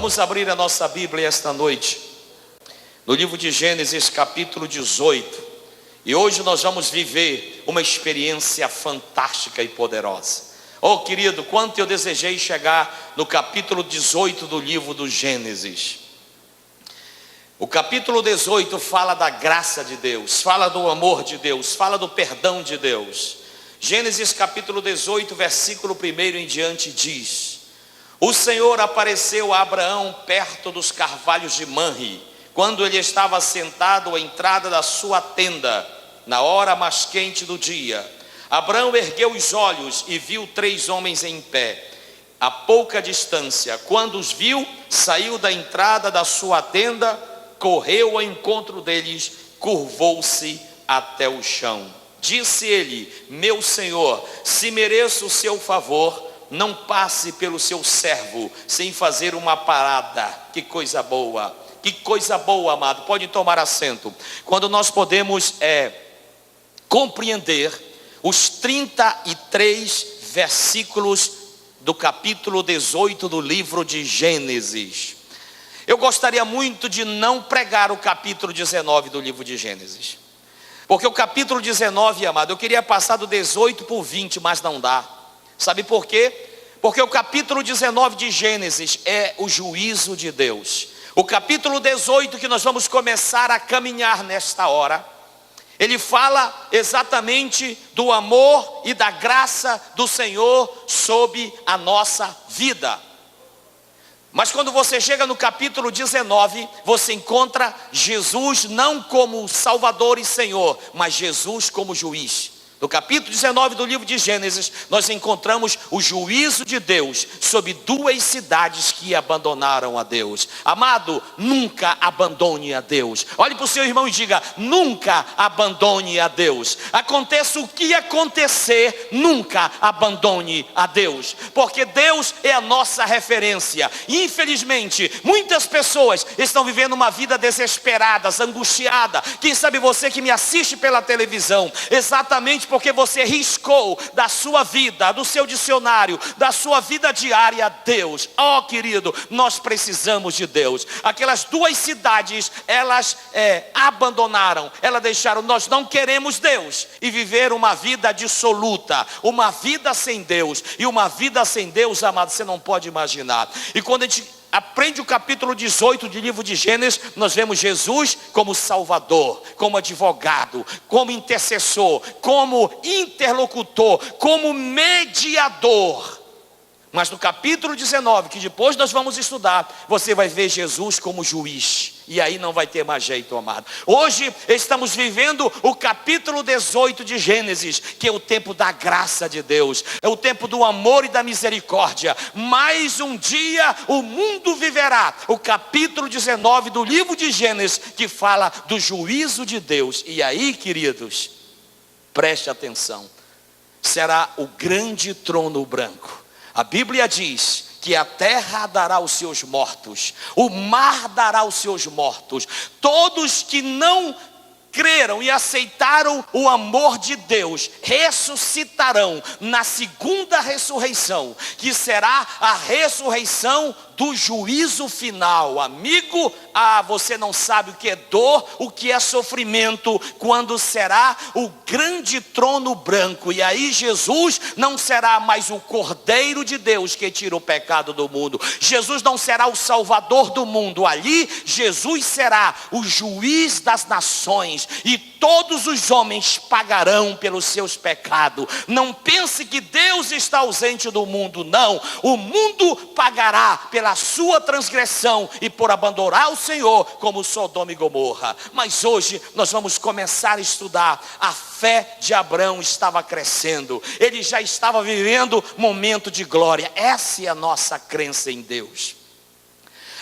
Vamos abrir a nossa Bíblia esta noite, no livro de Gênesis capítulo 18. E hoje nós vamos viver uma experiência fantástica e poderosa. Oh querido, quanto eu desejei chegar no capítulo 18 do livro do Gênesis. O capítulo 18 fala da graça de Deus, fala do amor de Deus, fala do perdão de Deus. Gênesis capítulo 18, versículo 1 em diante diz: o Senhor apareceu a Abraão perto dos carvalhos de Manre, quando ele estava sentado à entrada da sua tenda, na hora mais quente do dia. Abraão ergueu os olhos e viu 3 homens em pé, a pouca distância. Quando os viu, saiu da entrada da sua tenda, correu ao encontro deles, curvou-se até o chão. Disse ele: meu senhor, se mereço o seu favor, não passe pelo seu servo sem fazer uma parada. Que coisa boa, amado. Pode tomar assento. Quando nós podemos compreender os 33 versículos do capítulo 18 do livro de Gênesis. Eu gostaria muito de não pregar o capítulo 19 do livro de Gênesis, porque o capítulo 19, amado, eu queria passar do 18 por 20, mas não dá. Sabe por quê? Porque o capítulo 19 de Gênesis é o juízo de Deus. O capítulo 18 que nós vamos começar a caminhar nesta hora, ele fala exatamente do amor e da graça do Senhor sobre a nossa vida. Mas quando você chega no capítulo 19, você encontra Jesus não como Salvador e Senhor, mas Jesus como juiz. No capítulo 19 do livro de Gênesis, nós encontramos o juízo de Deus sobre 2 cidades que abandonaram a Deus. Amado, nunca abandone a Deus. Olhe para o seu irmão e diga: nunca abandone a Deus. Aconteça o que acontecer, nunca abandone a Deus, porque Deus é a nossa referência. Infelizmente, muitas pessoas estão vivendo uma vida desesperadas, angustiada. Quem sabe você que me assiste pela televisão, exatamente porque você riscou da sua vida, do seu dicionário, da sua vida diária, Deus. Oh querido, nós precisamos de Deus. Aquelas 2 cidades, elas abandonaram, elas deixaram: nós não queremos Deus, e viver uma vida dissoluta, uma vida sem Deus. E uma vida sem Deus, amado, você não pode imaginar. E quando a gente aprende o capítulo 18 do livro de Gênesis, nós vemos Jesus como Salvador, como advogado, como intercessor, como interlocutor, como mediador. Mas no capítulo 19, que depois nós vamos estudar, você vai ver Jesus como juiz. E aí não vai ter mais jeito, amado. Hoje estamos vivendo o capítulo 18 de Gênesis, que é o tempo da graça de Deus, é o tempo do amor e da misericórdia. Mais um dia o mundo viverá o capítulo 19 do livro de Gênesis, que fala do juízo de Deus. E aí, queridos, preste atenção, será o grande trono branco. A Bíblia diz que a terra dará os seus mortos, o mar dará os seus mortos. Todos que não creram e aceitaram o amor de Deus ressuscitarão na segunda ressurreição, que será a ressurreição do juízo final. Amigo, você não sabe o que é dor, o que é sofrimento, quando será o grande trono branco. E aí Jesus não será mais o Cordeiro de Deus que tira o pecado do mundo. Jesus não será o Salvador do mundo. Ali Jesus será o juiz das nações, e todos os homens pagarão pelos seus pecados. Não pense que Deus está ausente do mundo, não. O mundo pagará pela sua transgressão e por abandonar o Senhor, como Sodoma e Gomorra. Mas hoje nós vamos começar a estudar. A fé de Abraão estava crescendo, ele já estava vivendo momento de glória. Essa é a nossa crença em Deus.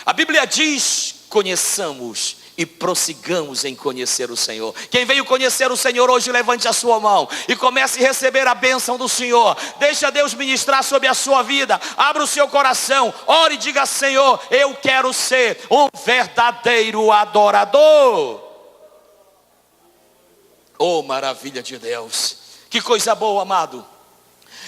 A Bíblia diz: conheçamos e prossigamos em conhecer o Senhor. Quem veio conhecer o Senhor hoje, levante a sua mão e comece a receber a bênção do Senhor. Deixa Deus ministrar sobre a sua vida. Abra o seu coração, ore e diga: Senhor, eu quero ser um verdadeiro adorador. Oh, maravilha de Deus, que coisa boa, amado.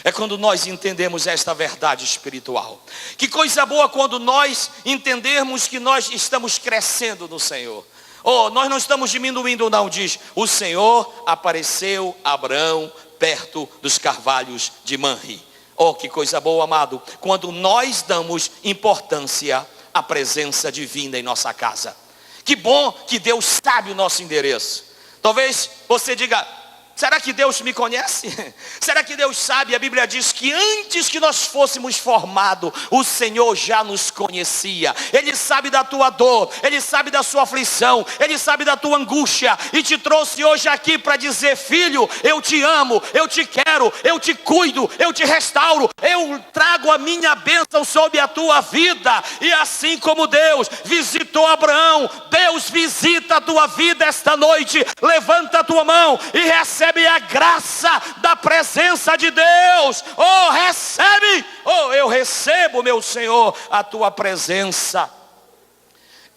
É quando nós entendemos esta verdade espiritual. Que coisa boa quando nós entendermos que nós estamos crescendo no Senhor. Oh, nós não estamos diminuindo não, diz: o Senhor apareceu a Abraão perto dos carvalhos de Manre. Oh, que coisa boa, amado, quando nós damos importância à presença divina em nossa casa. Que bom que Deus sabe o nosso endereço. Talvez você diga: será que Deus me conhece? Será que Deus sabe? A Bíblia diz que antes que nós fôssemos formados, o Senhor já nos conhecia. Ele sabe da tua dor, Ele sabe da sua aflição, Ele sabe da tua angústia, e te trouxe hoje aqui para dizer: filho, eu te amo, eu te quero, eu te cuido, eu te restauro, eu trago a minha bênção sobre a tua vida. E assim como Deus visitou Abraão, Deus visita a tua vida esta noite. Levanta a tua mão e recebe a graça da presença de Deus. Oh, recebe. Oh, eu recebo, meu Senhor, a tua presença.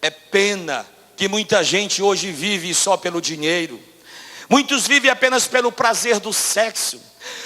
É pena que muita gente hoje vive só pelo dinheiro. Muitos vivem apenas pelo prazer do sexo.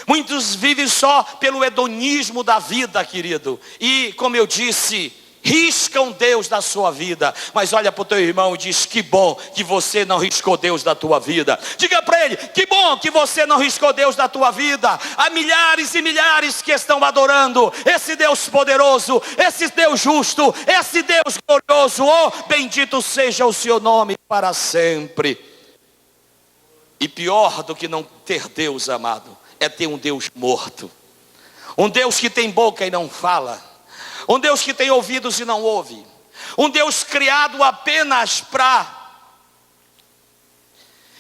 Muitos vivem só pelo hedonismo da vida, querido. E como eu disse, riscam Deus da sua vida. Mas olha para o teu irmão e diz: que bom que você não riscou Deus da tua vida. Diga para ele: que bom que você não riscou Deus da tua vida. Há milhares e milhares que estão adorando esse Deus poderoso, esse Deus justo, esse Deus glorioso. Oh, bendito seja o seu nome para sempre. E pior do que não ter Deus, amado, é ter um Deus morto. Um Deus que tem boca e não fala. Um Deus que tem ouvidos e não ouve. Um Deus criado apenas para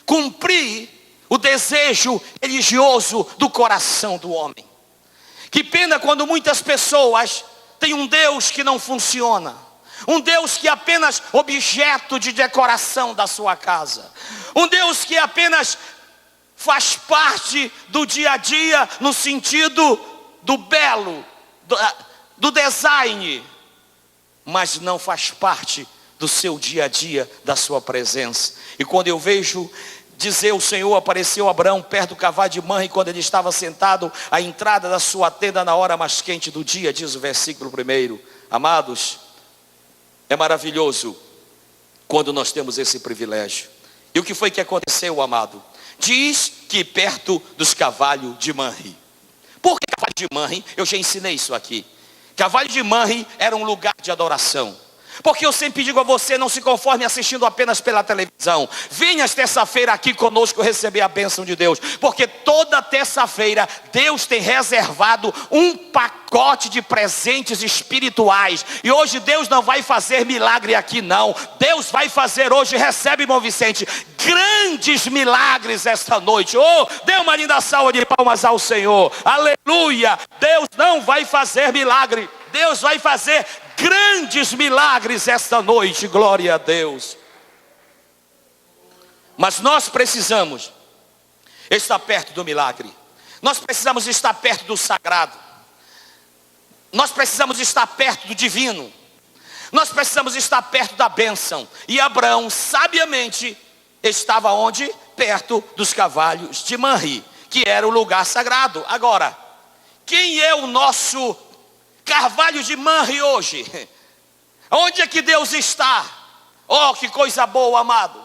cumprir o desejo religioso do coração do homem. Que pena quando muitas pessoas têm um Deus que não funciona. Um Deus que é apenas objeto de decoração da sua casa. Um Deus que apenas faz parte do dia a dia no sentido do belo, do design, mas não faz parte do seu dia a dia, da sua presença. E quando eu vejo dizer: o Senhor apareceu a Abraão perto do carvalho de Manre, quando ele estava sentado à entrada da sua tenda na hora mais quente do dia, diz o versículo 1. Amados, é maravilhoso quando nós temos esse privilégio. E o que foi que aconteceu, amado? Diz que perto dos carvalhos de Manre. Por que carvalho de Manre? Eu já ensinei isso aqui. Carvalho de Manre era um lugar de adoração. Porque eu sempre digo a você: não se conforme assistindo apenas pela televisão. Venha terça-feira aqui conosco receber a bênção de Deus. Porque toda terça-feira Deus tem reservado um pacote de presentes espirituais. E hoje Deus não vai fazer milagre aqui não. Deus vai fazer hoje, recebe, irmão Vicente, grandes milagres esta noite. Oh, dê uma linda salva de palmas ao Senhor. Aleluia. Deus não vai fazer milagre. Deus vai fazer grandes milagres esta noite, glória a Deus. Mas nós precisamos estar perto do milagre. Nós precisamos estar perto do sagrado. Nós precisamos estar perto do divino. Nós precisamos estar perto da bênção. E Abraão sabiamente estava onde? Perto dos carvalhos de Manre, que era o lugar sagrado. Agora, quem é o nosso carvalho de Manre hoje? Onde é que Deus está? Oh, que coisa boa, amado.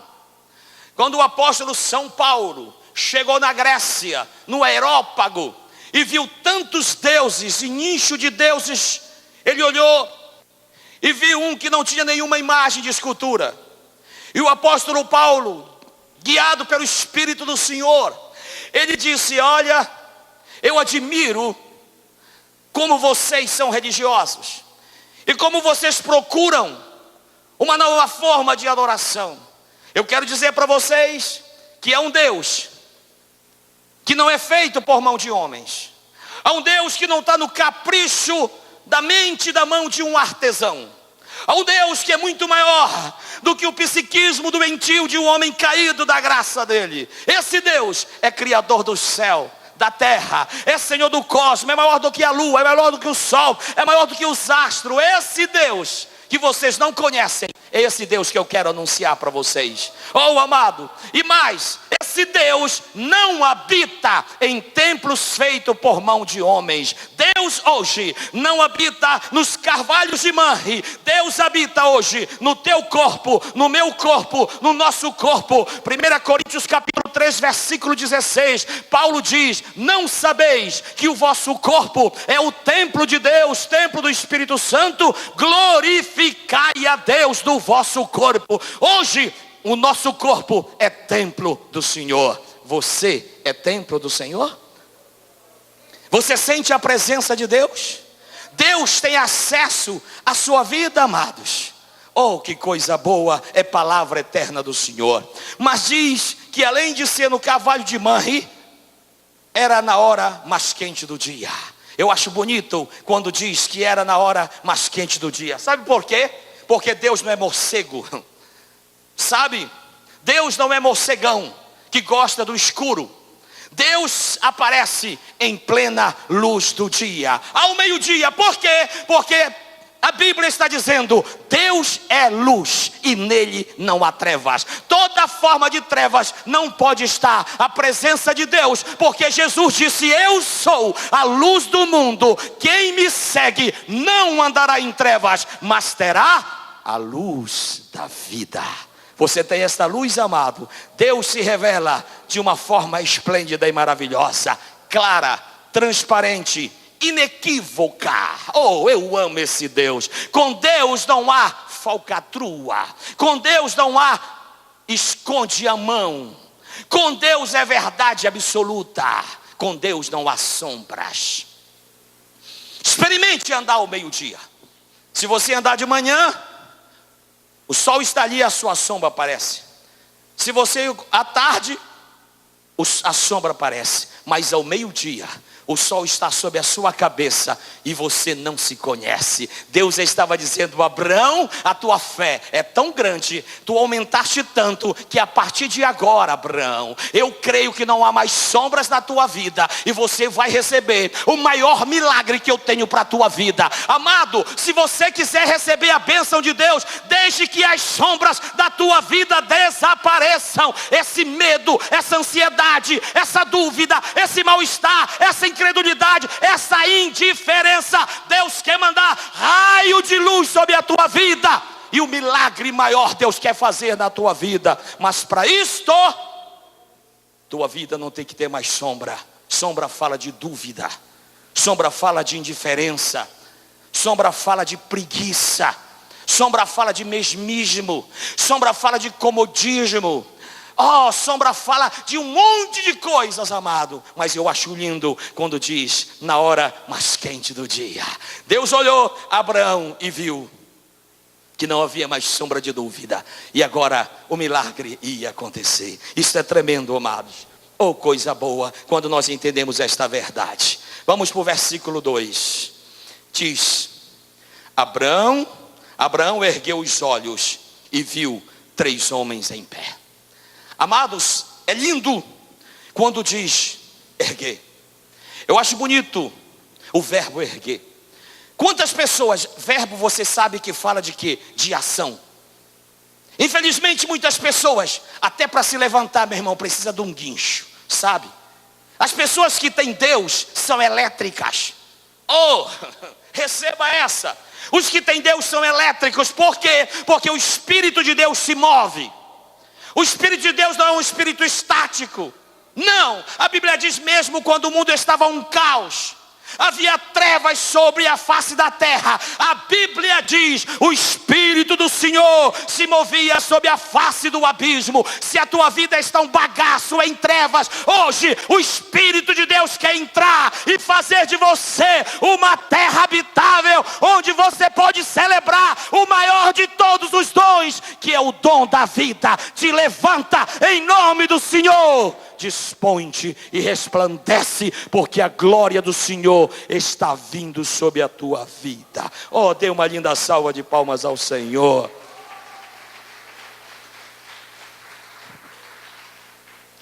Quando o apóstolo São Paulo chegou na Grécia, no Aerópago, e viu tantos deuses e nicho de deuses, ele olhou e viu um que não tinha nenhuma imagem de escultura. E o apóstolo Paulo, guiado pelo Espírito do Senhor, ele disse: olha, eu admiro como vocês são religiosos, e como vocês procuram uma nova forma de adoração. Eu quero dizer para vocês que há um Deus que não é feito por mão de homens. Há um Deus que não está no capricho da mente e da mão de um artesão. Há um Deus que é muito maior do que o psiquismo doentio de um homem caído da graça dele. Esse Deus é criador do céu, da terra, é Senhor do cosmos, é maior do que a lua, é maior do que o sol, é maior do que os astros. Esse Deus que vocês não conhecem É esse Deus que eu quero anunciar para vocês. Oh, amado, e mais, esse Deus não habita em templos feitos por mão de homens. Deus hoje não habita nos carvalhos de Manre. Deus habita hoje no teu corpo, no meu corpo, no nosso corpo. 1 Coríntios capítulo 3, versículo 16, Paulo diz: não sabeis que o vosso corpo é o templo de Deus, templo do Espírito Santo? Glorificai a Deus do vosso corpo. Hoje o nosso corpo é templo do Senhor. Você é templo do Senhor? Você sente a presença de Deus? Deus tem acesso à sua vida, amados. Oh, que coisa boa é palavra eterna do Senhor. Mas diz que além de ser no carvalho de Manre, era na hora mais quente do dia. Eu acho bonito quando diz que era na hora mais quente do dia. Sabe por quê? Porque Deus não é morcego. Sabe? Deus não é morcegão que gosta do escuro. Deus aparece em plena luz do dia, ao meio-dia. Por quê? Porque a Bíblia está dizendo: Deus é luz e nele não há trevas. Toda forma de trevas não pode estar a presença de Deus, porque Jesus disse: eu sou a luz do mundo, quem me segue não andará em trevas, mas terá a luz da vida. Você tem esta luz, amado. Deus se revela de uma forma esplêndida e maravilhosa, clara, transparente, inequívoca. Oh, eu amo esse Deus. Com Deus não há falcatrua. Com Deus não há esconde a mão. Com Deus é verdade absoluta. Com Deus não há sombras. Experimente andar ao meio-dia. Se você andar de manhã, o sol está ali e a sua sombra aparece. Se você à tarde, a sombra aparece. Mas ao meio-dia, o sol está sobre a sua cabeça e você não se conhece. Deus estava dizendo: Abraão, a tua fé é tão grande, tu aumentaste tanto, que a partir de agora, Abraão, eu creio que não há mais sombras na tua vida, e você vai receber o maior milagre que eu tenho para a tua vida. Amado, se você quiser receber a bênção de Deus, deixe que as sombras da tua vida desapareçam. Esse medo, essa ansiedade, essa dúvida, esse mal-estar, essa incredulidade, essa indiferença, Deus quer mandar raio de luz sobre a tua vida, e o milagre maior Deus quer fazer na tua vida. Mas para isto, tua vida não tem que ter mais sombra. Sombra fala de dúvida, sombra fala de indiferença, sombra fala de preguiça, sombra fala de mesmismo, sombra fala de comodismo. Oh, sombra fala de um monte de coisas, amado. Mas eu acho lindo quando diz: na hora mais quente do dia. Deus olhou Abraão e viu que não havia mais sombra de dúvida. E agora o milagre ia acontecer. Isso é tremendo, amados. Oh, coisa boa quando nós entendemos esta verdade. Vamos para o versículo 2. Diz: Abraão ergueu os olhos e viu 3 homens em pé. Amados, é lindo quando diz erguer. Eu acho bonito o verbo erguer. Quantas pessoas, verbo você sabe que fala de quê? De ação. Infelizmente muitas pessoas, até para se levantar, meu irmão, precisa de um guincho, sabe? As pessoas que têm Deus são elétricas. Oh, receba essa. Os que têm Deus são elétricos. Por quê? Porque o Espírito de Deus se move. O Espírito de Deus não é um espírito estático. Não, a Bíblia diz: mesmo quando o mundo estava um caos, havia trevas sobre a face da terra, a Bíblia diz: o Espírito do Senhor se movia sobre a face do abismo. Se a tua vida está um bagaço em trevas, hoje o Espírito de Deus quer entrar e fazer de você uma terra habitável, onde você pode celebrar o maior de todos os dons, que é o dom da vida. Te levanta em nome do Senhor, dispõe-te e resplandece, porque a glória do Senhor está vindo sobre a tua vida. Oh, dê uma linda salva de palmas ao Senhor.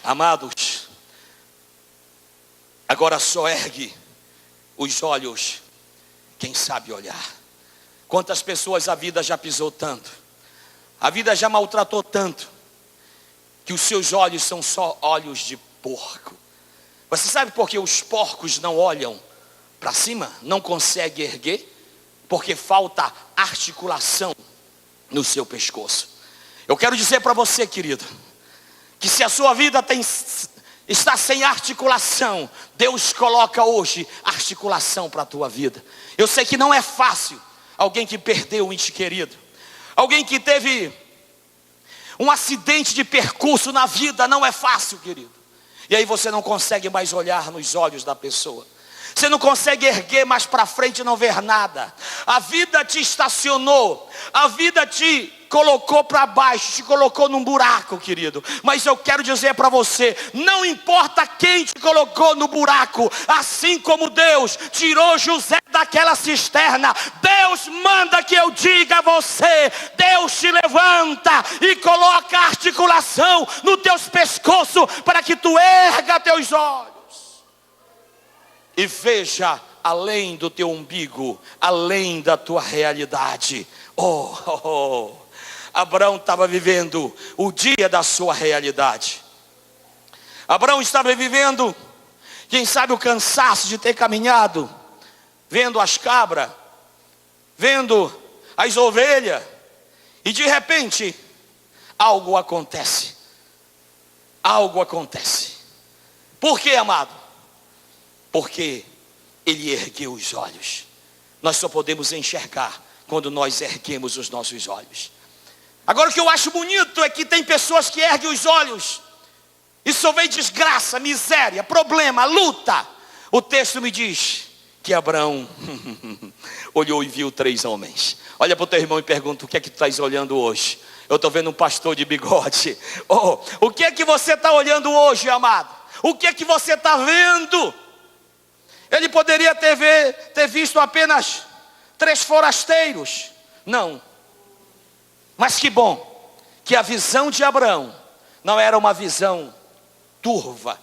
Amados, agora só ergue os olhos quem sabe olhar. Quantas pessoas a vida já pisou tanto, A vida já maltratou tanto que os seus olhos são só olhos de porco. Você sabe por que os porcos não olham para cima? Não conseguem erguer? Porque falta articulação no seu pescoço. Eu quero dizer para você, querido, que se a sua vida está sem articulação, Deus coloca hoje articulação para a tua vida. Eu sei que não é fácil. Alguém que perdeu um ente querido, alguém que teve um acidente de percurso na vida, não é fácil, querido. E aí você não consegue mais olhar nos olhos da pessoa. Você não consegue erguer mais para frente e não ver nada. A vida te estacionou. A vida te colocou para baixo, te colocou num buraco, querido. Mas eu quero dizer para você, não importa quem te colocou no buraco, assim como Deus tirou José daquela cisterna, Deus manda que eu diga a você, Deus te levanta e coloca articulação no teus pescoços para que tu erga teus olhos e veja além do teu umbigo, além da tua realidade. Abraão estava vivendo o dia da sua realidade. Abraão estava vivendo, quem sabe, o cansaço de ter caminhado, vendo as cabras, vendo as ovelhas, e de repente, algo acontece. Algo acontece. Por quê, amado? Porque ele ergueu os olhos. Nós só podemos enxergar quando nós erguemos os nossos olhos. Agora, o que eu acho bonito é que tem pessoas que erguem os olhos e só vê desgraça, miséria, problema, luta. O texto me diz que Abraão olhou e viu 3 homens. Olha para o teu irmão e pergunta: o que é que tu estás olhando hoje? Eu estou vendo um pastor de bigode. O que é que você está olhando hoje, amado? O que é que você está vendo? Ele poderia ter visto apenas 3 forasteiros. Não. Mas que bom que a visão de Abraão não era uma visão turva,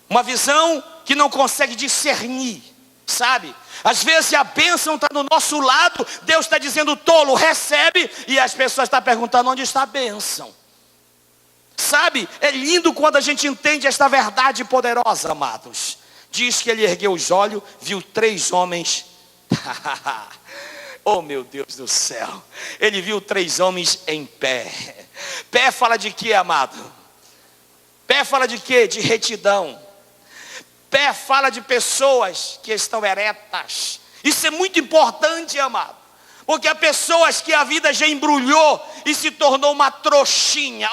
uma visão que não consegue discernir, sabe? Às vezes a bênção está do nosso lado, Deus está dizendo: tolo, recebe, e as pessoas estão perguntando: onde está a bênção? Sabe, é lindo quando a gente entende esta verdade poderosa, amados. Diz que ele ergueu os olhos, viu 3 homens. Oh, meu Deus do céu. Ele viu 3 homens em pé. Pé fala de quê, amado? Pé fala de quê? De retidão. Pé fala de pessoas que estão eretas. Isso é muito importante, amado. Porque há pessoas que a vida já embrulhou e se tornou uma trouxinha.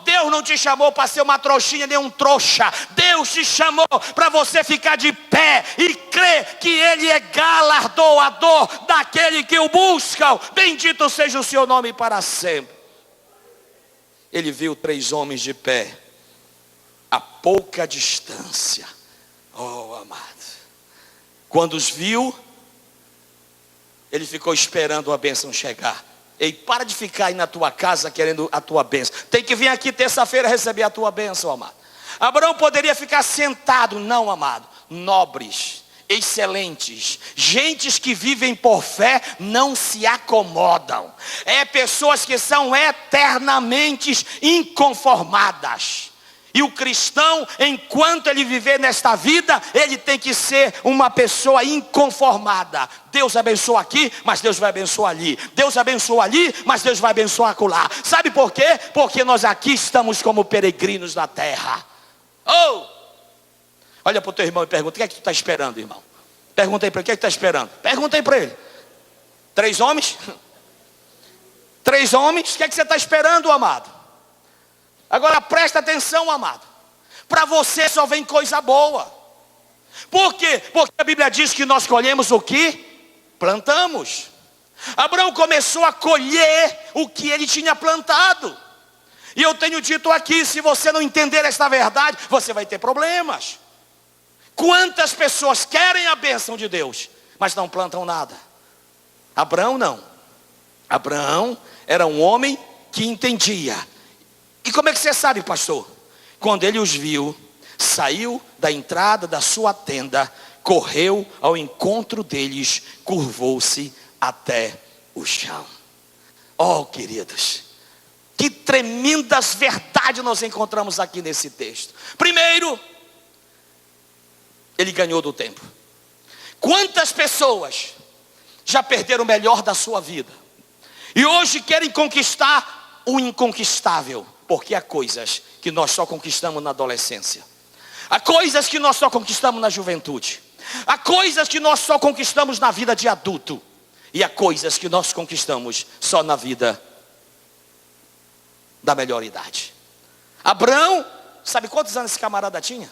Deus não te chamou para ser uma trouxinha nem um trouxa. Deus te chamou para você ficar de pé e crer que Ele é galardoador daquele que o buscam. Bendito seja o seu nome para sempre. Ele viu 3 homens de pé a pouca distância. Amado. Quando os viu, ele ficou esperando a bênção chegar. Ei, para de ficar aí na tua casa querendo a tua bênção. Tem que vir aqui terça-feira receber a tua bênção, amado. Abraão poderia ficar sentado. Não, amado. Nobres, excelentes, gentes que vivem por fé não se acomodam. É pessoas que são eternamente inconformadas. E o cristão, enquanto ele viver nesta vida, ele tem que ser uma pessoa inconformada. Deus abençoa aqui, mas Deus vai abençoar ali. Deus abençoa ali, mas Deus vai abençoar acolá. Sabe por quê? Porque nós aqui estamos como peregrinos na terra. Olha para o teu irmão e pergunta: o que é que tu está esperando, irmão? Pergunta aí para ele: o que é que tu está esperando? Pergunta aí para ele. 3 homens? 3 homens? O que é que você está esperando, amado? Agora presta atenção, amado. Para você só vem coisa boa. Por quê? Porque a Bíblia diz que nós colhemos o que plantamos. Abraão começou a colher o que ele tinha plantado. E eu tenho dito aqui, se você não entender esta verdade, você vai ter problemas. Quantas pessoas querem a bênção de Deus, mas não plantam nada? Abraão não. Abraão era um homem que entendia. E como é que você sabe, pastor? Quando ele os viu, saiu da entrada da sua tenda, correu ao encontro deles, curvou-se até o chão. Oh, queridos, que tremendas verdades nós encontramos aqui nesse texto. Primeiro, ele ganhou do tempo. Quantas pessoas já perderam o melhor da sua vida e hoje querem conquistar o inconquistável? Porque há coisas que nós só conquistamos na adolescência, há coisas que nós só conquistamos na juventude, há coisas que nós só conquistamos na vida de adulto, e há coisas que nós conquistamos só na vida da melhor idade. Abraão, sabe quantos anos esse camarada tinha?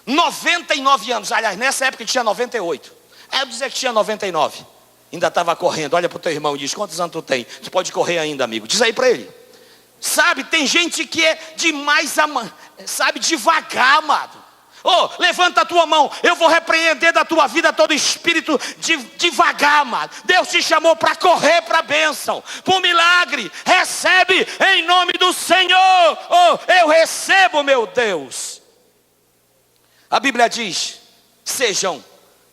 99 anos, aliás, nessa época ele tinha 98. Eu dizer que tinha 99. Ainda estava correndo. Olha para o teu irmão e diz: quantos anos tu tem? Tu pode correr ainda, amigo. Diz aí para ele. Sabe, tem gente que é demais, sabe, devagar, amado. Oh, levanta a tua mão. Eu vou repreender da tua vida todo espírito devagar, amado. Deus te chamou para correr para a bênção, para o milagre. Recebe em nome do Senhor. Oh, eu recebo, meu Deus. A Bíblia diz: sejam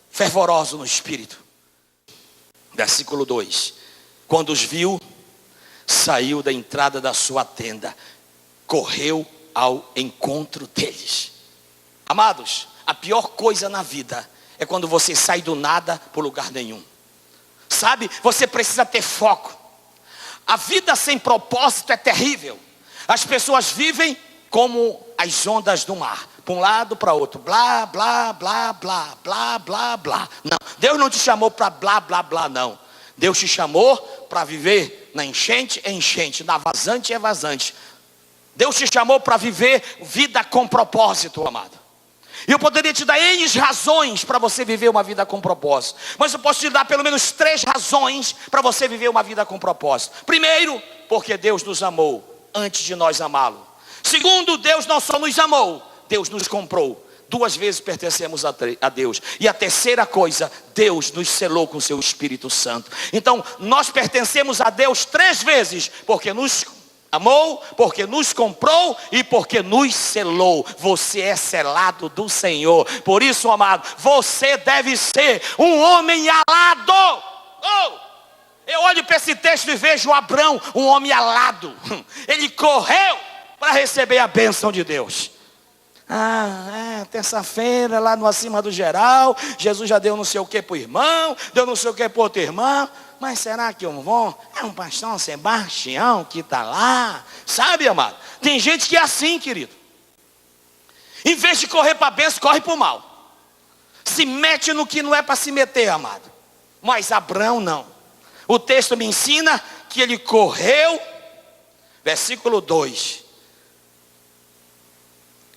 fervorosos no espírito. Versículo 2: quando os viu, saiu da entrada da sua tenda, correu ao encontro deles. Amados, a pior coisa na vida é quando você sai do nada para lugar nenhum. Sabe, você precisa ter foco. A vida sem propósito é terrível. As pessoas vivem como as ondas do mar, para um lado, para outro, blá, blá, blá, blá, blá, blá, blá. Não, Deus não te chamou para blá, blá, blá, não. Deus te chamou para viver na enchente é enchente, na vazante é vazante. Deus te chamou para viver vida com propósito, amado. E eu poderia te dar N razões para você viver uma vida com propósito, mas eu posso te dar pelo menos 3 razões para você viver uma vida com propósito. Primeiro, porque Deus nos amou antes de nós amá-lo. Segundo, Deus não só nos amou, Deus nos comprou. 2 vezes pertencemos a Deus. E a terceira coisa, Deus nos selou com o seu Espírito Santo. Então nós pertencemos a Deus 3 vezes, porque nos amou, porque nos comprou e porque nos selou. Você é selado do Senhor. Por isso, amado, você deve ser um homem alado. Oh! Eu olho para esse texto e vejo Abraão, um homem alado. Ele correu para receber a bênção de Deus. Terça-feira lá no Acima do Geral, Jesus já deu não sei o que para o irmão, deu não sei o que para o outro irmão. Mas será que eu vou? É um pastor Sebastião que está lá. Sabe, amado? Tem gente que é assim, querido. Em vez de correr para a bênção, corre para o mal. Se mete no que não é para se meter, amado. Mas Abraão não. O texto me ensina que ele correu, versículo 2,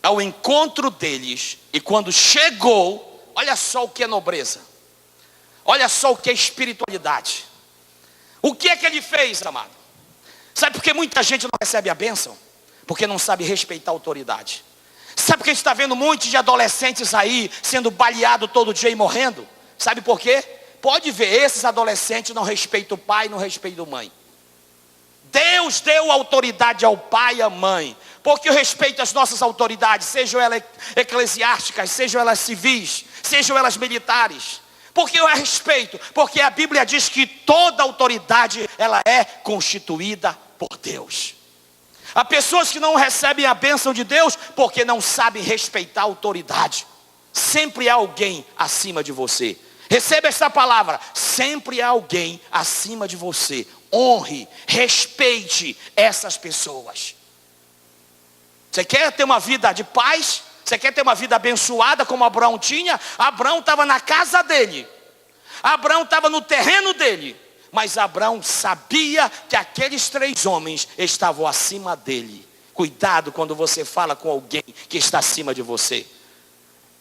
ao encontro deles. E quando chegou, olha só o que é nobreza, olha só o que é espiritualidade. O que é que ele fez, amado? Sabe por que muita gente não recebe a bênção? Porque não sabe respeitar a autoridade. Sabe por que a gente está vendo muitos de adolescentes aí sendo baleados todo dia e morrendo? Sabe por quê? Pode ver, esses adolescentes não respeitam o pai, não respeitam a mãe. Deus deu autoridade ao pai e à mãe, porque eu respeito as nossas autoridades, sejam elas eclesiásticas, sejam elas civis, sejam elas militares. Porque eu a respeito, porque a Bíblia diz que toda autoridade ela é constituída por Deus. Há pessoas que não recebem a bênção de Deus porque não sabem respeitar a autoridade. Sempre há alguém acima de você. Receba essa palavra, sempre há alguém acima de você. Honre, respeite essas pessoas. Você quer ter uma vida de paz? Você quer ter uma vida abençoada como Abraão tinha? Abraão estava na casa dele. Abraão estava no terreno dele. Mas Abraão sabia que aqueles 3 homens estavam acima dele. Cuidado quando você fala com alguém que está acima de você.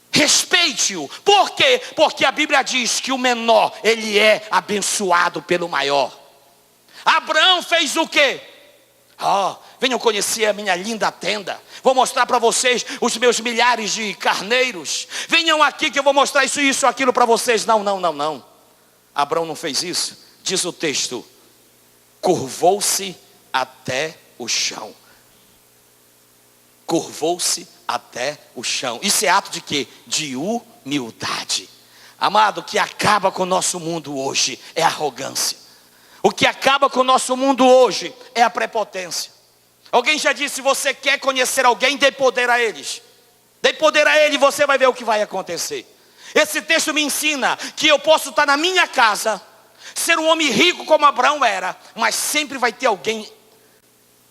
Respeite-o. Por quê? Porque a Bíblia diz que o menor, ele é abençoado pelo maior. Abraão fez o quê? Venham conhecer a minha linda tenda. Vou mostrar para vocês os meus milhares de carneiros. Venham aqui que eu vou mostrar isso, aquilo para vocês. Não. Abraão não fez isso. Diz o texto: curvou-se até o chão. Curvou-se até o chão. Isso é ato de quê? De humildade. Amado, o que acaba com o nosso mundo hoje é arrogância. O que acaba com o nosso mundo hoje é a prepotência. Alguém já disse: se você quer conhecer alguém, dê poder a eles. Dê poder a ele e você vai ver o que vai acontecer. Esse texto me ensina que eu posso estar na minha casa, ser um homem rico como Abraão era, mas sempre vai ter alguém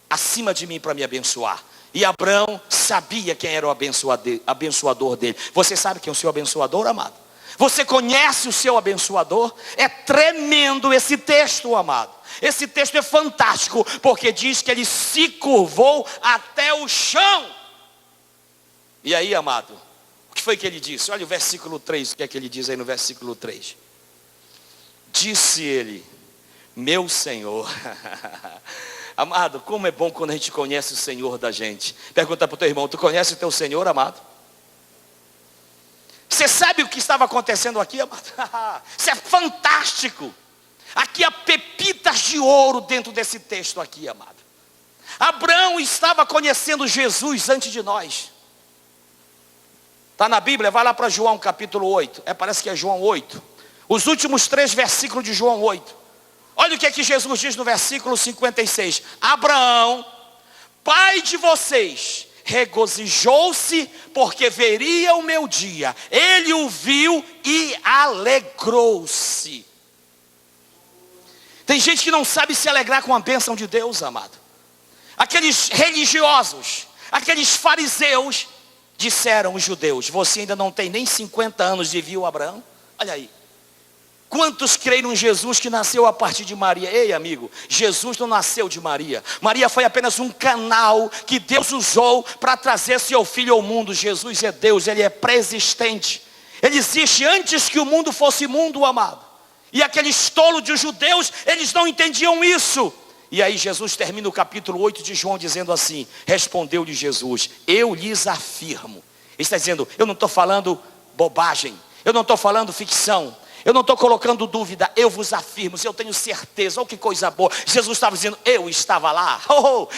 acima de mim para me abençoar. E Abraão sabia quem era o abençoador dele. Você sabe quem é o seu abençoador, amado? Você conhece o seu abençoador? É tremendo esse texto, amado. Esse texto é fantástico, porque diz que ele se curvou até o chão. E aí, amado, o que foi que ele disse? Olha o versículo 3, o que é que ele diz aí no versículo 3? Disse ele: meu Senhor. Amado, como é bom quando a gente conhece o Senhor da gente. Pergunta para o teu irmão: tu conhece o teu Senhor, amado? Você sabe o que estava acontecendo aqui, amado? Isso é fantástico. Aqui há pepitas de ouro dentro desse texto aqui, amado. Abraão estava conhecendo Jesus antes de nós. Está na Bíblia, vai lá para João capítulo 8. Parece que é João 8. Os últimos 3 versículos de João 8. Olha o que é que Jesus diz no versículo 56. Abraão, pai de vocês, regozijou-se porque veria o meu dia. Ele o viu e alegrou-se. Tem gente que não sabe se alegrar com a bênção de Deus, amado. Aqueles religiosos, aqueles fariseus, disseram os judeus: você ainda não tem nem 50 anos e viu Abraão? Olha aí. Quantos creram em Jesus que nasceu a partir de Maria? Ei, amigo, Jesus não nasceu de Maria. Maria foi apenas um canal que Deus usou para trazer seu filho ao mundo. Jesus é Deus, ele é pré-existente. Ele existe antes que o mundo fosse mundo, amado. E aqueles tolos de judeus, eles não entendiam isso. E aí Jesus termina o capítulo 8 de João dizendo assim: respondeu-lhe Jesus: eu lhes afirmo. Ele está dizendo: eu não estou falando bobagem, eu não estou falando ficção, eu não estou colocando dúvida, eu vos afirmo, eu tenho certeza. Oh, que coisa boa. Jesus estava dizendo: eu estava lá.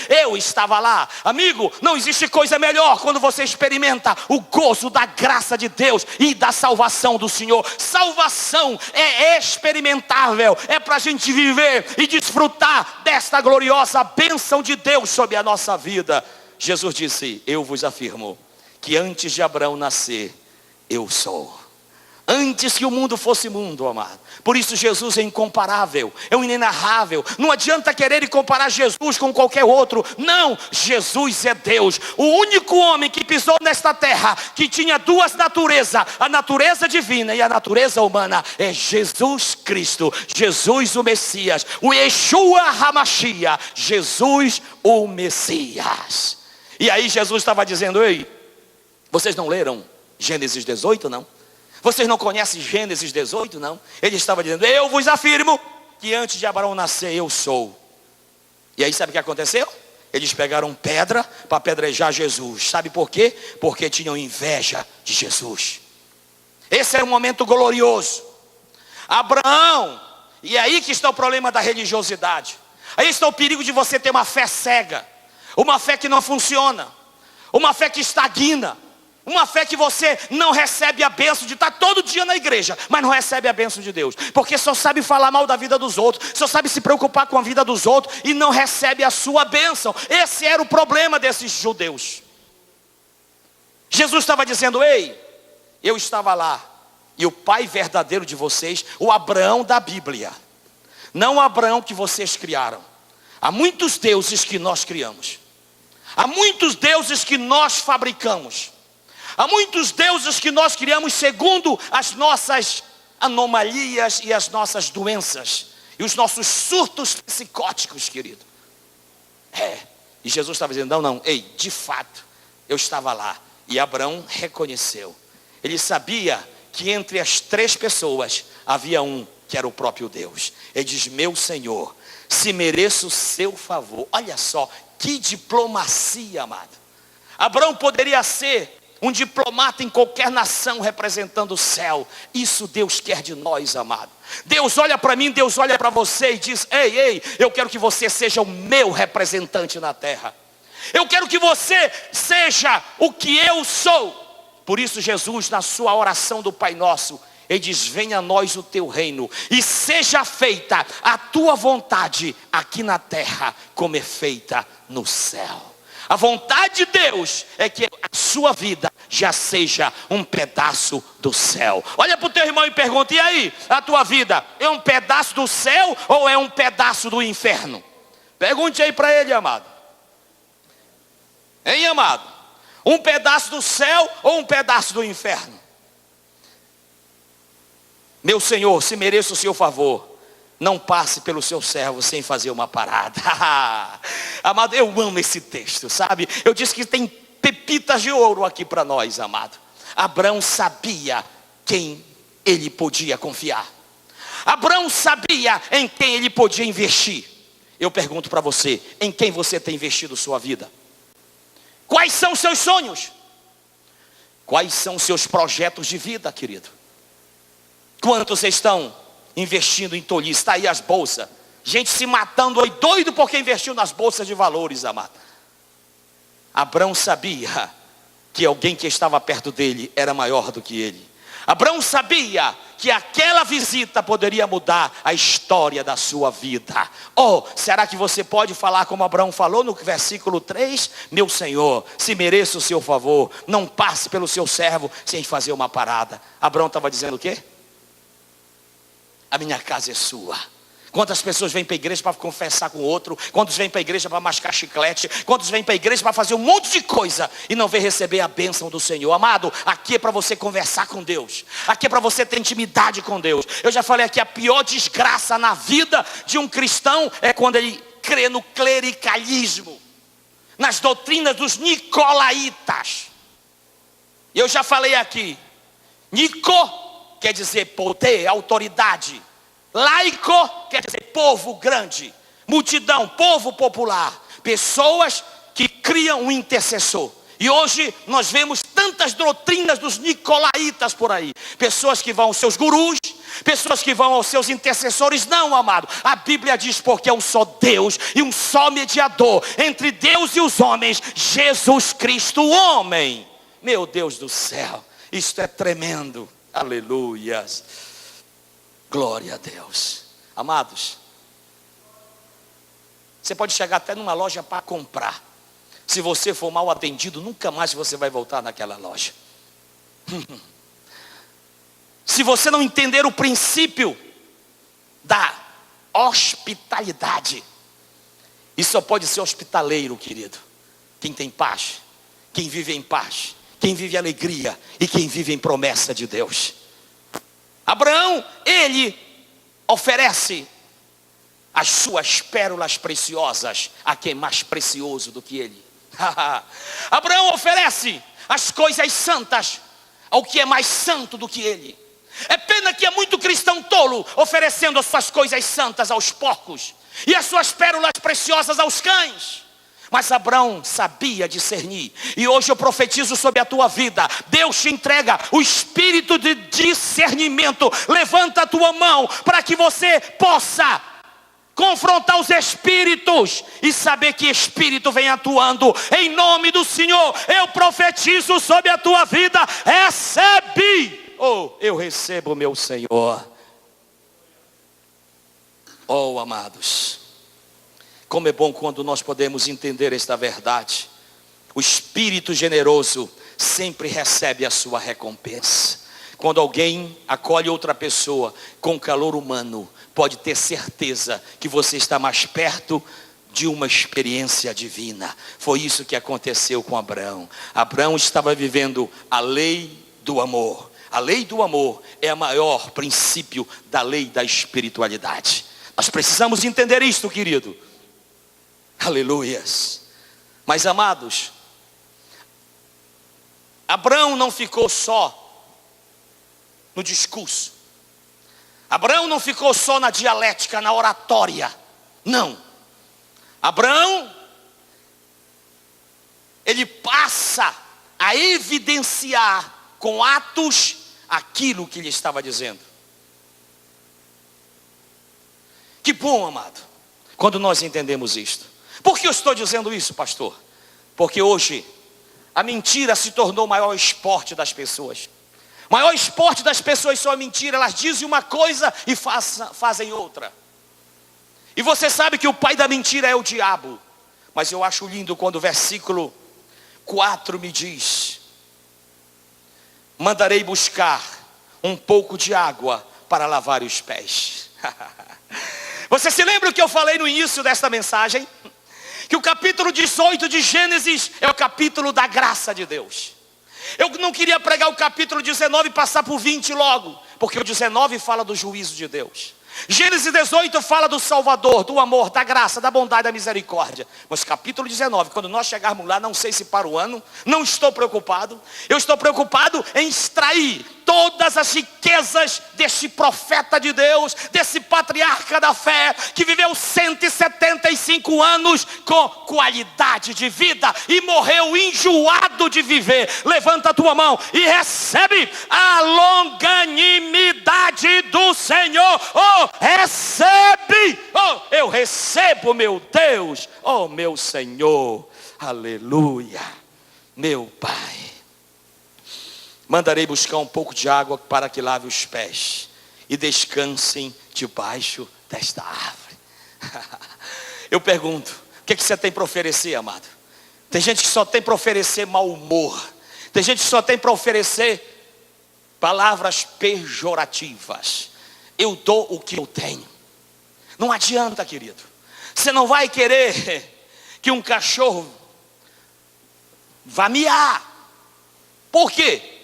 Eu estava lá. Amigo, não existe coisa melhor quando você experimenta o gozo da graça de Deus e da salvação do Senhor. Salvação é experimentável, é para a gente viver e desfrutar desta gloriosa bênção de Deus sobre a nossa vida. Jesus disse: eu vos afirmo que antes de Abraão nascer, eu sou. Antes que o mundo fosse mundo, amado. Por isso Jesus é incomparável, é um inenarrável. Não adianta querer comparar Jesus com qualquer outro. Não, Jesus é Deus. O único homem que pisou nesta terra, que tinha 2 naturezas, a natureza divina e a natureza humana, é Jesus Cristo. Jesus o Messias, o Yeshua HaMashiach, Jesus o Messias. E aí Jesus estava dizendo: ei, vocês não leram Gênesis 18, não? Vocês não conhecem Gênesis 18, não? Ele estava dizendo: eu vos afirmo que antes de Abraão nascer, eu sou. E aí sabe o que aconteceu? Eles pegaram pedra para apedrejar Jesus. Sabe por quê? Porque tinham inveja de Jesus. Esse era um momento glorioso. Abraão, e aí que está o problema da religiosidade. Aí está o perigo de você ter uma fé cega, uma fé que não funciona, uma fé que estagna, uma fé que você não recebe a bênção de estar todo dia na igreja, mas não recebe a bênção de Deus, porque só sabe falar mal da vida dos outros, só sabe se preocupar com a vida dos outros e não recebe a sua bênção. Esse era o problema desses judeus. Jesus estava dizendo: ei, eu estava lá, e o pai verdadeiro de vocês, o Abraão da Bíblia, não o Abraão que vocês criaram. Há muitos deuses que nós criamos, há muitos deuses que nós fabricamos, há muitos deuses que nós criamos segundo as nossas anomalias e as nossas doenças e os nossos surtos psicóticos, querido. E Jesus estava dizendo: não, ei, de fato, eu estava lá. E Abraão reconheceu. Ele sabia que entre as 3 pessoas havia um que era o próprio Deus. Ele diz: meu Senhor, se mereço o seu favor. Olha só, que diplomacia, amado. Abraão poderia ser um diplomata em qualquer nação representando o céu. Isso Deus quer de nós, amado. Deus olha para mim, Deus olha para você e diz: ei, eu quero que você seja o meu representante na terra. Eu quero que você seja o que eu sou. Por isso Jesus, na sua oração do Pai Nosso, Ele diz: venha a nós o teu reino, e seja feita a tua vontade aqui na terra, como é feita no céu. A vontade de Deus é que a sua vida já seja um pedaço do céu. Olha para o teu irmão e pergunta: e aí, a tua vida é um pedaço do céu ou é um pedaço do inferno? Pergunte aí para ele, amado. Hein, amado? Um pedaço do céu ou um pedaço do inferno? Meu Senhor, se mereço o seu favor, não passe pelo seu servo sem fazer uma parada. Amado, eu amo esse texto, sabe? Eu disse que tem pepitas de ouro aqui para nós, amado. Abraão sabia quem ele podia confiar. Abraão sabia em quem ele podia investir. Eu pergunto para você: em quem você tem investido sua vida? Quais são os seus sonhos? Quais são os seus projetos de vida, querido? Quantos estão investindo em tolice? Está aí as bolsas, gente se matando aí, doido porque investiu nas bolsas de valores, amado. Abraão sabia que alguém que estava perto dele era maior do que ele. Abraão sabia que aquela visita poderia mudar a história da sua vida. Oh, será que você pode falar como Abraão falou no versículo 3? Meu Senhor, se mereço o seu favor, não passe pelo seu servo sem fazer uma parada. Abraão estava dizendo o quê? A minha casa é sua. Quantas pessoas vêm para a igreja para confessar com o outro? Quantos vêm para a igreja para mascar chiclete? Quantos vêm para a igreja para fazer um monte de coisa e não vem receber a bênção do Senhor? Amado, aqui é para você conversar com Deus. Aqui é para você ter intimidade com Deus. Eu já falei aqui, a pior desgraça na vida de um cristão é quando ele crê no clericalismo, nas doutrinas dos nicolaítas. Eu já falei aqui, Nico quer dizer poder, autoridade. Laico quer dizer povo grande, multidão, povo popular, pessoas que criam um intercessor. E hoje nós vemos tantas doutrinas dos nicolaítas por aí, pessoas que vão aos seus gurus, pessoas que vão aos seus intercessores. Não, amado, a Bíblia diz: porque é um só Deus e um só mediador entre Deus e os homens, Jesus Cristo, o homem. Meu Deus do céu, isto é tremendo. Aleluias. Glória a Deus. Amados, você pode chegar até numa loja para comprar. Se você for mal atendido, nunca mais você vai voltar naquela loja. Se você não entender o princípio da hospitalidade, e só pode ser hospitaleiro, querido, quem tem paz, quem vive em paz, quem vive alegria e quem vive em promessa de Deus. Abraão, ele oferece as suas pérolas preciosas a quem é mais precioso do que ele. Abraão oferece as coisas santas ao que é mais santo do que ele. É pena que há muito cristão tolo oferecendo as suas coisas santas aos porcos e as suas pérolas preciosas aos cães. Mas Abraão sabia discernir. E hoje eu profetizo sobre a tua vida. Deus te entrega o espírito de discernimento. Levanta a tua mão para que você possa confrontar os espíritos e saber que espírito vem atuando. Em nome do Senhor, eu profetizo sobre a tua vida. Recebe. Oh, eu recebo, meu Senhor. Oh, amados, como é bom quando nós podemos entender esta verdade. O Espírito generoso sempre recebe a sua recompensa. Quando alguém acolhe outra pessoa com calor humano, pode ter certeza que você está mais perto de uma experiência divina. Foi isso que aconteceu com Abraão. Abraão estava vivendo a lei do amor. A lei do amor é o maior princípio da lei da espiritualidade. Nós precisamos entender isto, querido. Aleluias. Mas amados, Abraão não ficou só no discurso. Abraão não ficou só na dialética, na oratória. Não. Abraão, ele passa a evidenciar com atos aquilo que ele estava dizendo. Que bom, amado, quando nós entendemos isto. Por que eu estou dizendo isso, pastor? Porque hoje a mentira se tornou o maior esporte das pessoas. O maior esporte das pessoas só é mentira. Elas dizem uma coisa e fazem outra. E você sabe que o pai da mentira é o diabo. Mas eu acho lindo quando o versículo 4 me diz: mandarei buscar um pouco de água para lavar os pés. Você se lembra o que eu falei no início desta mensagem? Que o capítulo 18 de Gênesis é o capítulo da graça de Deus. Eu não queria pregar o capítulo 19 e passar por 20 logo, porque o 19 fala do juízo de Deus. Gênesis 18 fala do Salvador, do amor, da graça, da bondade, da misericórdia. Mas capítulo 19, quando nós chegarmos lá, não sei se para o ano, não estou preocupado. Eu estou preocupado em extrair todas as riquezas deste profeta de Deus, desse patriarca da fé, que viveu 175 anos com qualidade de vida e morreu enjoado de viver. Levanta a tua mão e recebe a longanimidade do Senhor. Oh, recebe! Oh, eu recebo, meu Deus! Oh, meu Senhor! Aleluia! Meu Pai, mandarei buscar um pouco de água para que lave os pés e descansem debaixo desta árvore. Eu pergunto, o que você tem para oferecer, amado? Tem gente que só tem para oferecer mau humor. Tem gente que só tem para oferecer palavras pejorativas. Eu dou o que eu tenho. Não adianta, querido. Você não vai querer que um cachorro vá miar. Por quê?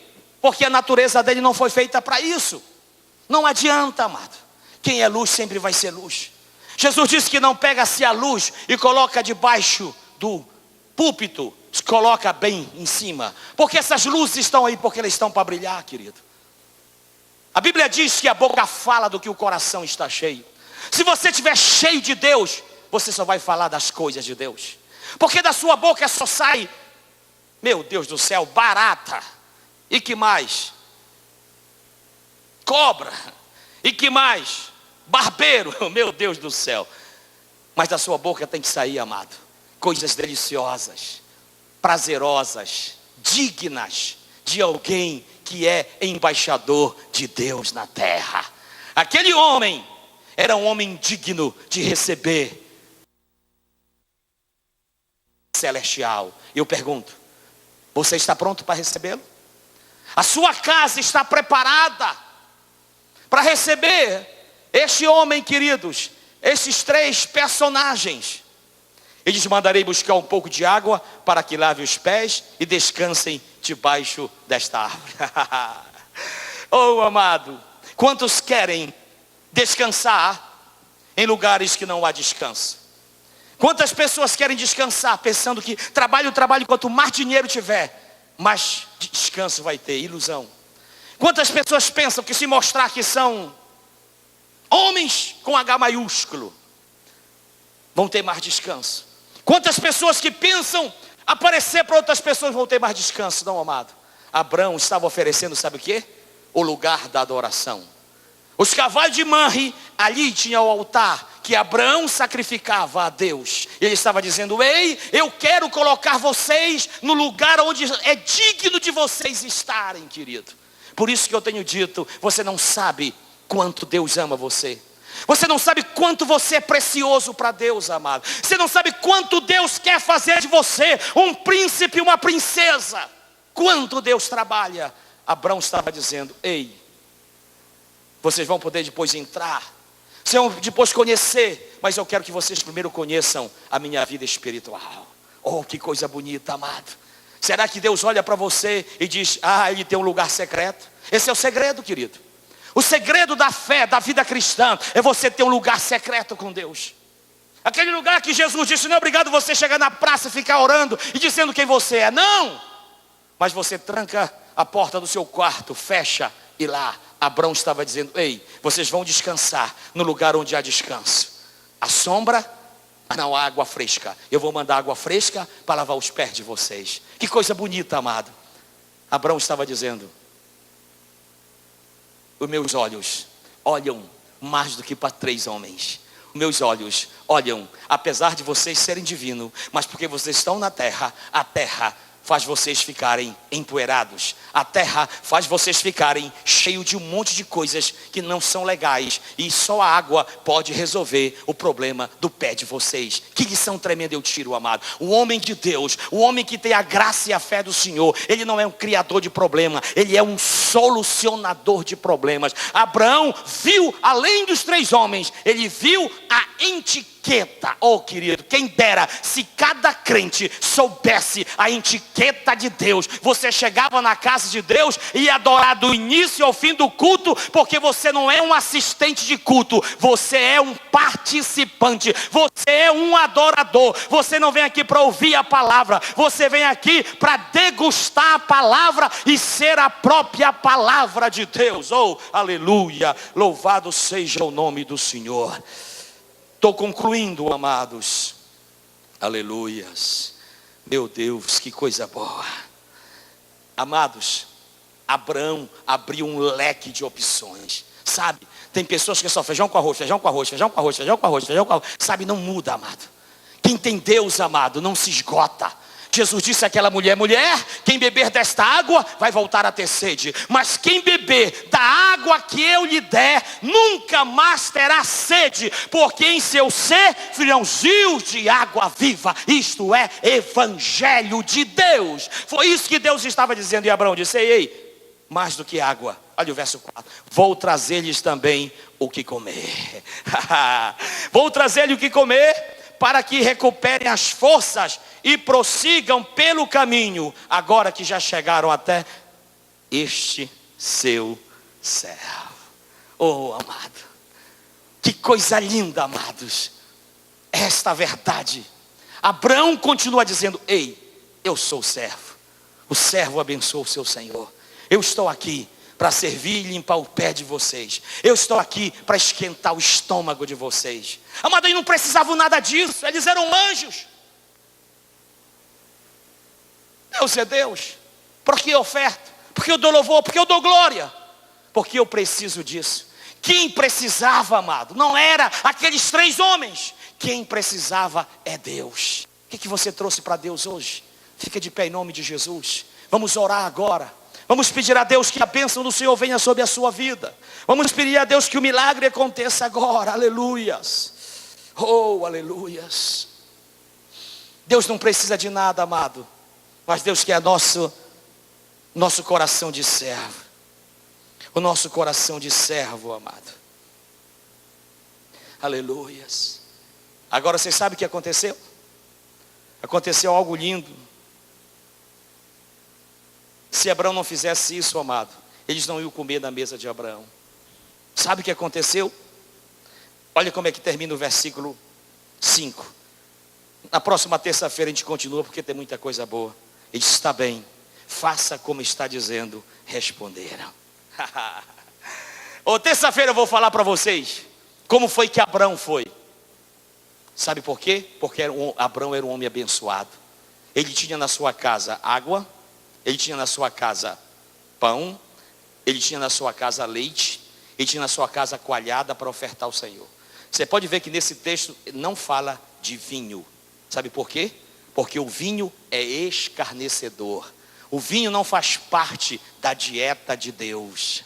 Porque a natureza dele não foi feita para isso. Não adianta, amado. Quem é luz sempre vai ser luz. Jesus disse que não pega-se a luz e coloca debaixo do púlpito, se coloca bem em cima. Porque essas luzes estão aí porque elas estão para brilhar, querido. A Bíblia diz que a boca fala do que o coração está cheio. Se você estiver cheio de Deus, você só vai falar das coisas de Deus. Porque da sua boca só sai, meu Deus do céu, barata. E que mais? Cobra. E que mais? Barbeiro. Meu Deus do céu. Mas da sua boca tem que sair, amado, coisas deliciosas, prazerosas, dignas de alguém que é embaixador de Deus na terra. Aquele homem era um homem digno de receber celestial. Eu pergunto, você está pronto para recebê-lo? A sua casa está preparada para receber este homem, queridos, esses três personagens? Eles mandarei buscar um pouco de água para que lave os pés e descansem debaixo desta árvore. Oh, amado, quantos querem descansar em lugares que não há descanso? Quantas pessoas querem descansar pensando que trabalho, quanto mais dinheiro tiver, mais descanso vai ter? Ilusão. Quantas pessoas pensam que se mostrar que são homens com H maiúsculo, vão ter mais descanso? Quantas pessoas que pensam aparecer para outras pessoas vão ter mais descanso? Não, amado. Abraão estava oferecendo, sabe o quê? O lugar da adoração. Os cavalos de Manre, ali tinha o altar que Abraão sacrificava a Deus. Ele estava dizendo: ei, eu quero colocar vocês no lugar onde é digno de vocês estarem, querido. Por isso que eu tenho dito, você não sabe quanto Deus ama você. Você não sabe quanto você é precioso para Deus, amado. Você não sabe quanto Deus quer fazer de você um príncipe, uma princesa. Quanto Deus trabalha. Abraão estava dizendo: ei, vocês vão poder depois entrar, vocês vão depois conhecer, mas eu quero que vocês primeiro conheçam a minha vida espiritual. Oh, que coisa bonita, amado. Será que Deus olha para você e diz: ah, ele tem um lugar secreto? Esse é o segredo, querido. O segredo da fé, da vida cristã, é você ter um lugar secreto com Deus. Aquele lugar que Jesus disse: não é obrigado você chegar na praça e ficar orando e dizendo quem você é. Não! Mas você tranca a porta do seu quarto, fecha, e lá Abraão estava dizendo: ei, vocês vão descansar no lugar onde há descanso. A sombra, não, há água fresca. Eu vou mandar água fresca para lavar os pés de vocês. Que coisa bonita, amado. Abraão estava dizendo: os meus olhos olham mais do que para 3 homens. Os meus olhos olham, apesar de vocês serem divinos, mas porque vocês estão na terra, a terra faz vocês ficarem empoeirados. A terra faz vocês ficarem cheios de um monte de coisas que não são legais. E só a água pode resolver o problema do pé de vocês. Que lição tremenda eu tiro, amado. O homem de Deus, o homem que tem a graça e a fé do Senhor, ele não é um criador de problema, ele é um solucionador de problemas. Abraão viu, além dos 3 homens, ele viu a etiqueta. Oh, querido, quem dera se cada crente soubesse a etiqueta de Deus. Você chegava na casa de Deus e ia adorar do início ao fim do culto, porque você não é um assistente de culto, você é um participante, você é um adorador. Você não vem aqui para ouvir a palavra, você vem aqui para degustar a palavra e ser a própria palavra de Deus. Oh, aleluia, louvado seja o nome do Senhor. Estou concluindo, amados. Aleluias. Meu Deus, que coisa boa. Amados, Abraão abriu um leque de opções. Sabe, tem pessoas que é só feijão com arroz, feijão com arroz, feijão com arroz, feijão com arroz, feijão com arroz. Sabe, não muda, amado. Quem tem Deus, amado, não se esgota. Jesus disse àquela mulher: mulher, quem beber desta água vai voltar a ter sede, mas quem beber da água que eu lhe der, nunca mais terá sede, porque em seu ser fluirão rios de água viva. Isto é evangelho de Deus. Foi isso que Deus estava dizendo, e Abraão disse: ei, mais do que água. Olha o verso 4. Vou trazer-lhes também o que comer. Vou trazer-lhes o que comer, para que recuperem as forças e prossigam pelo caminho, agora que já chegaram até este seu servo. Oh, amado, que coisa linda, amados, esta verdade. Abraão continua dizendo: ei, eu sou o servo abençoa o seu Senhor. Eu estou aqui para servir e limpar o pé de vocês. Eu estou aqui para esquentar o estômago de vocês. Amado, eles não precisavam nada disso. Eles eram anjos. Deus é Deus. Por que eu oferto? Porque eu dou louvor? Porque eu dou glória? Porque eu preciso disso. Quem precisava, amado, não era aqueles 3 homens. Quem precisava é Deus. O que você trouxe para Deus hoje? Fica de pé em nome de Jesus. Vamos orar agora. Vamos pedir a Deus que a bênção do Senhor venha sobre a sua vida. Vamos pedir a Deus que o milagre aconteça agora. Aleluias. Oh, aleluias. Deus não precisa de nada, amado, mas Deus quer nosso coração de servo. O nosso coração de servo, amado. Aleluias. Agora vocês sabem o que aconteceu? Aconteceu algo lindo. Se Abraão não fizesse isso, amado, eles não iam comer na mesa de Abraão. Sabe o que aconteceu? Olha como é que termina o versículo 5. Na próxima terça-feira a gente continua, porque tem muita coisa boa. Ele disse: está bem, faça como está dizendo. Responderam. Terça-feira eu vou falar para vocês como foi que Abraão foi. Sabe por quê? Porque Abraão era um homem abençoado. Ele tinha na sua casa água, ele tinha na sua casa pão, ele tinha na sua casa leite, ele tinha na sua casa coalhada para ofertar ao Senhor. Você pode ver que nesse texto não fala de vinho. Sabe por quê? Porque o vinho é escarnecedor. O vinho não faz parte da dieta de Deus.